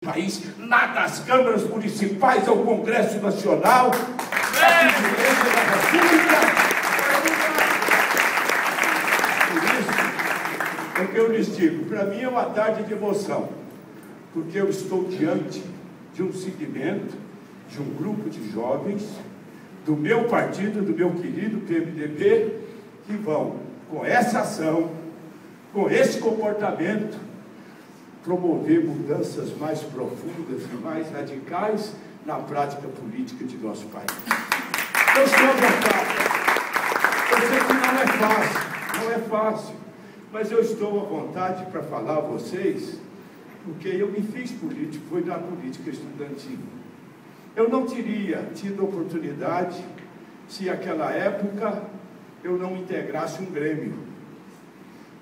país, lá das câmaras municipais ao Congresso Nacional, da Presidência da República. Por isso é que eu lhes digo, para mim é uma tarde de emoção, porque eu estou diante de um segmento, de um grupo de jovens, do meu partido, do meu querido PMDB, que vão, com essa ação, com esse comportamento, promover mudanças mais profundas e mais radicais na prática política de nosso país. Eu estou à vontade. Eu sei que não é fácil, mas eu estou à vontade para falar a vocês, porque eu me fiz político, foi na política estudantil. Eu não teria tido oportunidade se naquela época eu não integrasse um grêmio.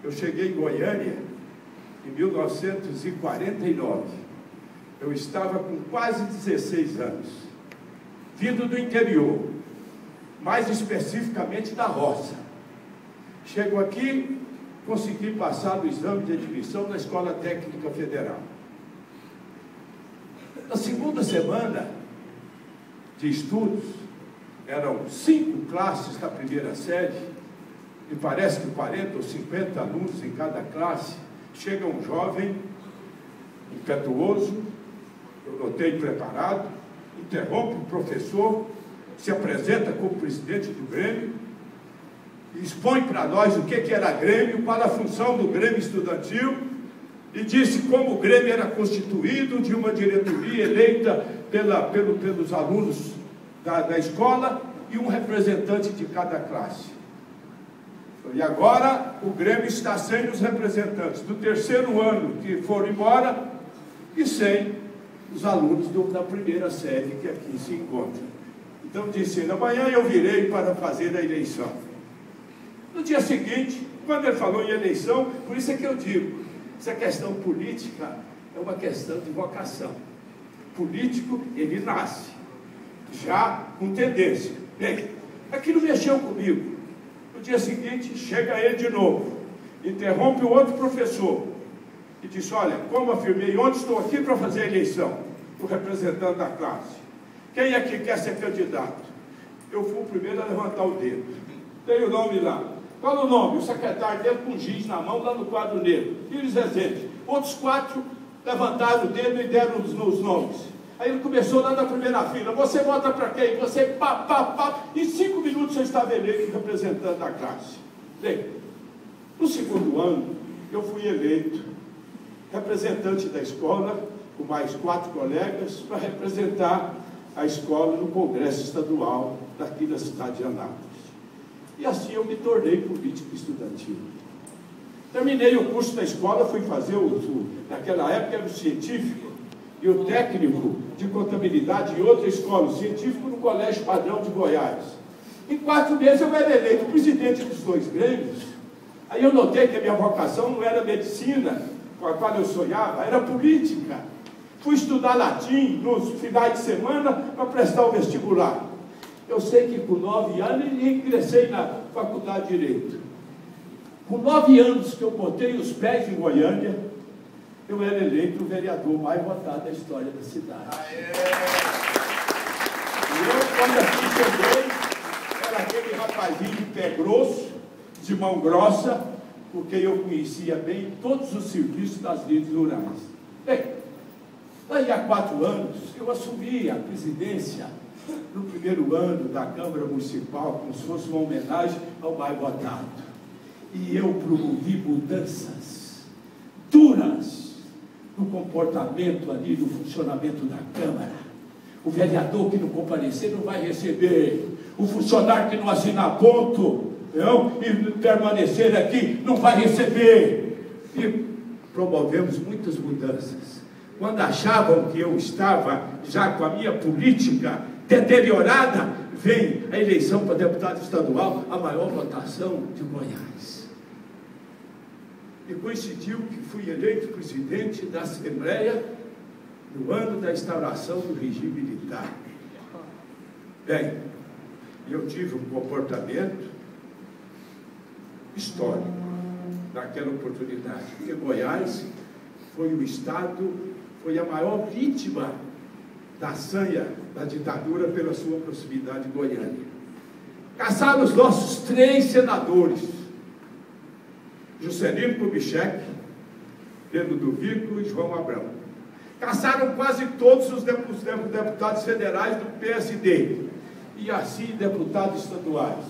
Eu cheguei em Goiânia em 1949. Eu estava com quase 16 anos, vindo do interior, mais especificamente da roça. Chego aqui, consegui passar no exame de admissão na Escola Técnica Federal. Na segunda semana de estudos, eram 5 classes da primeira série, e parece que 40 ou 50 alunos em cada classe. Chega um jovem, impetuoso, eu notei preparado, interrompe o professor, se apresenta como presidente do Grêmio, e expõe para nós o que era Grêmio, qual a função do Grêmio estudantil, e disse como o Grêmio era constituído de uma diretoria eleita pelos alunos da escola e um representante de cada classe. E agora o Grêmio está sem os representantes do terceiro ano que foram embora e sem os alunos da primeira série que aqui se encontram. Então disse, amanhã eu virei para fazer a eleição. No dia seguinte, quando ele falou em eleição, por isso é que eu digo, essa questão política é uma questão de vocação. Político, ele nasce já com tendência. Bem, aquilo mexeu comigo. No dia seguinte, chega ele de novo, interrompe o outro professor e diz, olha, como afirmei ontem, estou aqui para fazer a eleição, o representante da classe. Quem é que quer ser candidato? Eu fui o primeiro a levantar o dedo. Tem o nome lá. Qual o nome? O secretário dele com giz na mão, lá no quadro negro. Pires Rezende. Outros 4 levantaram o dedo e deram os nomes. Aí ele começou lá na primeira fila. Você vota para quem? Você pá. Em 5 minutos você estava eleito representante da classe. Bem, no segundo ano, eu fui eleito representante da escola, com mais 4 colegas, para representar a escola no Congresso Estadual daqui da cidade de Anápolis. E assim eu me tornei político estudantil. Terminei o curso da escola, fui fazer naquela época era o científico e o técnico de contabilidade em outra escola, o científico no Colégio Padrão de Goiás. Em 4 meses eu era eleito presidente dos 2 grêmios. Aí eu notei que a minha vocação não era medicina, com a qual eu sonhava, era política. Fui estudar latim nos finais de semana para prestar o vestibular. Eu sei que com 9 anos ingressei na faculdade de Direito. Com 9 anos que eu botei os pés em Goiânia, eu era eleito o vereador mais votado da história da cidade. E eu, quando aqui cheguei, era aquele rapazinho de pé grosso, de mão grossa, porque eu conhecia bem todos os serviços das lides rurais. Bem, daí a 4 anos, eu assumi a presidência no primeiro ano da Câmara Municipal, como se fosse uma homenagem ao mais votado. E eu promovi mudanças duras no comportamento ali, no funcionamento da Câmara. O vereador que não comparecer não vai receber. O funcionário que não assinar ponto e permanecer aqui não vai receber. E promovemos muitas mudanças. Quando achavam que eu estava já com a minha política deteriorada, vem a eleição para deputado estadual, a maior votação de Goiás. E coincidiu que fui eleito presidente da Assembleia no ano da instauração do regime militar. Bem, eu tive um comportamento histórico naquela oportunidade, porque Goiás foi o estado, foi a maior vítima da sanha da ditadura pela sua proximidade de Goiânia. Caçaram os nossos 3 senadores, Juscelino Kubitschek, Pedro do Vico e João Abrão. Caçaram quase todos os deputados federais do PSD, e assim deputados estaduais.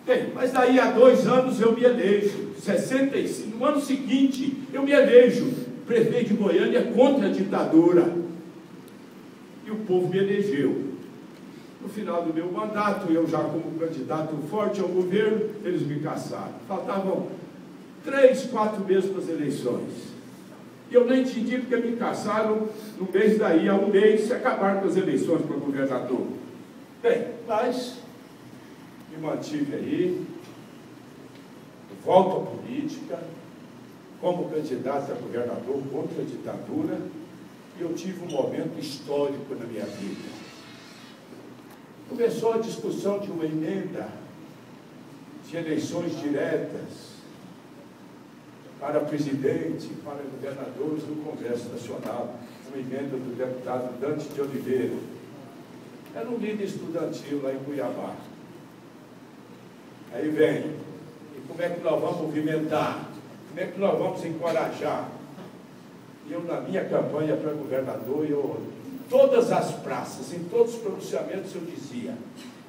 Bem, mas daí há 2 anos eu me elejo, 65, no ano seguinte eu me elejo prefeito de Goiânia contra a ditadura, e o povo me elegeu. No final do meu mandato, eu já como candidato forte ao governo, eles me caçaram. Faltavam 3, 4 meses para as eleições. E eu nem entendi porque me caçaram no mês daí, há um mês, se acabaram com as eleições para governador. Bem, mas me mantive aí, volto à política, como candidato a governador contra a ditadura, e eu tive um momento histórico na minha vida. Começou a discussão de uma emenda de eleições diretas para presidente, para governadores no Congresso Nacional, uma emenda do deputado Dante de Oliveira. Era um líder estudantil lá em Cuiabá. Aí vem, e como é que nós vamos movimentar? Como é que nós vamos encorajar? E eu, na minha campanha para governador, em todas as praças, em todos os pronunciamentos, eu dizia: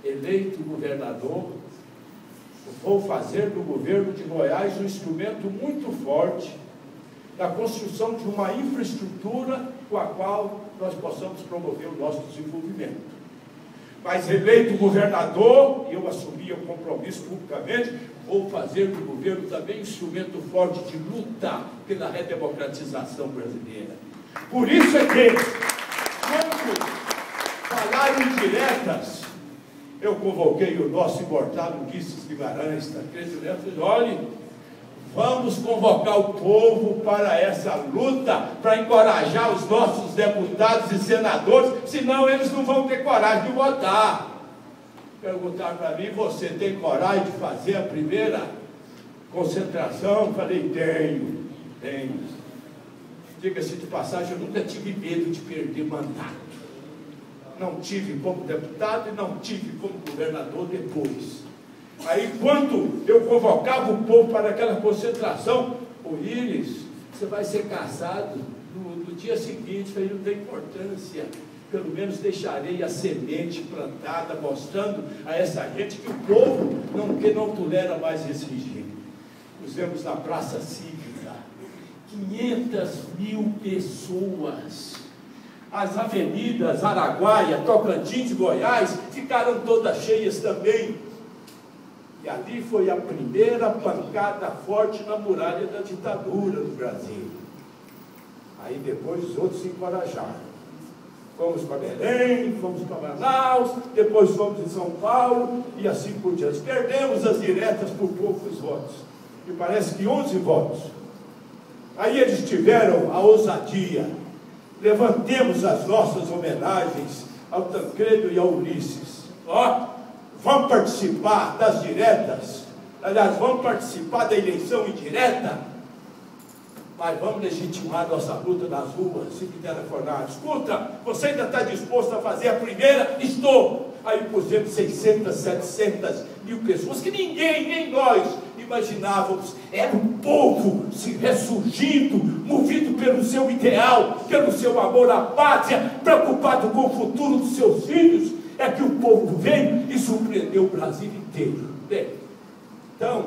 eleito governador, vou fazer do governo de Goiás um instrumento muito forte na construção de uma infraestrutura com a qual nós possamos promover o nosso desenvolvimento. Mas eleito governador, eu assumi o compromisso publicamente, vou fazer do governo também um instrumento forte de luta pela redemocratização brasileira. Por isso é que, quando falaram em diretas, eu convoquei o nosso imortal Ulisses Guimarães, Tancredo Neves, e disse: olhe, vamos convocar o povo para essa luta, para encorajar os nossos deputados e senadores, senão eles não vão ter coragem de votar. Perguntaram para mim: você tem coragem de fazer a primeira concentração? Eu falei: tenho. Diga-se de passagem, eu nunca tive medo de perder mandato. Não tive como deputado e não tive como governador depois. Aí, quando eu convocava o povo para aquela concentração: ô Iris, você vai ser caçado no dia seguinte. Falei: não tem importância, pelo menos deixarei a semente plantada, mostrando a essa gente que o povo não tolera mais esse regime. Pusemos na Praça Cívica 500.000 pessoas. As avenidas Araguaia, Tocantins, Goiás ficaram todas cheias também. E ali foi a primeira pancada forte na muralha da ditadura no Brasil. Aí depois os outros se encorajaram. Fomos para Belém, fomos para Manaus, depois fomos em São Paulo e assim por diante. Perdemos as diretas por poucos votos. E parece que 11 votos. Aí eles tiveram a ousadia: levantemos as nossas homenagens ao Tancredo e ao Ulisses. Vamos participar das diretas, aliás, vamos participar da eleição indireta, mas vamos legitimar nossa luta nas ruas, se me telefonar: escuta, você ainda está disposto a fazer a primeira? Estou. Aí pusemos 600, 700 mil pessoas, que ninguém, nem nós, imaginávamos. Era o povo se ressurgindo, movido pelo seu ideal, pelo seu amor à pátria, preocupado com o futuro dos seus filhos. É que o povo veio e surpreendeu o Brasil inteiro. Bem, então,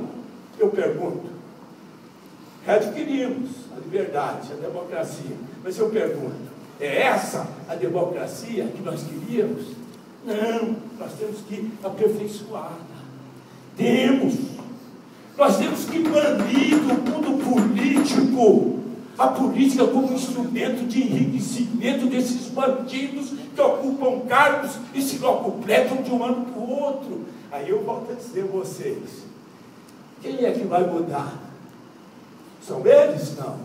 eu pergunto: adquirimos a liberdade, a democracia, mas eu pergunto: é essa a democracia que nós queríamos? Não, nós temos que aperfeiçoá-la. Nós temos que banir do mundo político a política como instrumento de enriquecimento desses bandidos que ocupam cargos e se locupletam de um ano para o outro. Aí eu volto a dizer a vocês: quem é que vai mudar? São eles? Não.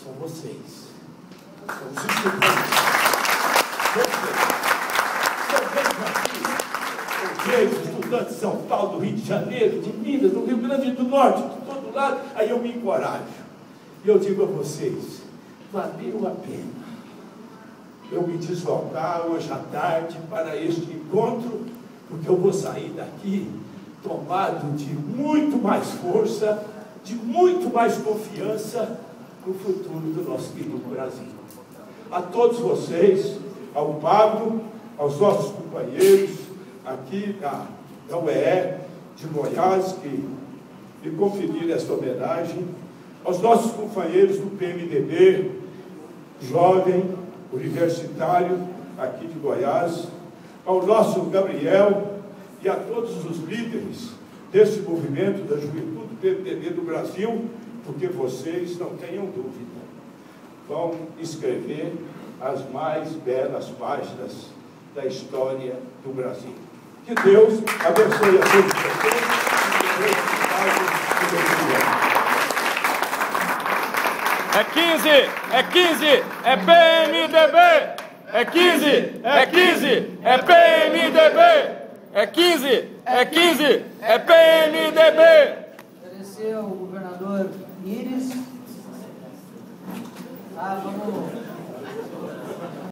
São vocês. São os estudantes. Eu vejo estudantes de São Paulo, do Rio de Janeiro, de Minas, do Rio Grande do Norte, de todo lado. Aí eu me encorajo. E eu digo a vocês: valeu a pena eu me deslocar hoje à tarde para este encontro, porque eu vou sair daqui tomado de muito mais força, de muito mais confiança no futuro do nosso querido Brasil. A todos vocês, ao Pablo, aos nossos companheiros aqui da UEE de Goiás, que me conferiram esta homenagem, aos nossos companheiros do PMDB, jovem, universitário, aqui de Goiás, ao nosso Gabriel e a todos os líderes desse movimento da juventude do PMDB do Brasil, porque vocês, não tenham dúvida, vão escrever as mais belas páginas da história do Brasil. Que Deus abençoe a todos vocês. É 15, é 15, é PMDB! É 15, é 15, é PMDB! É 15, é 15, é PMDB! Agradecer ao governador Íris. Vamos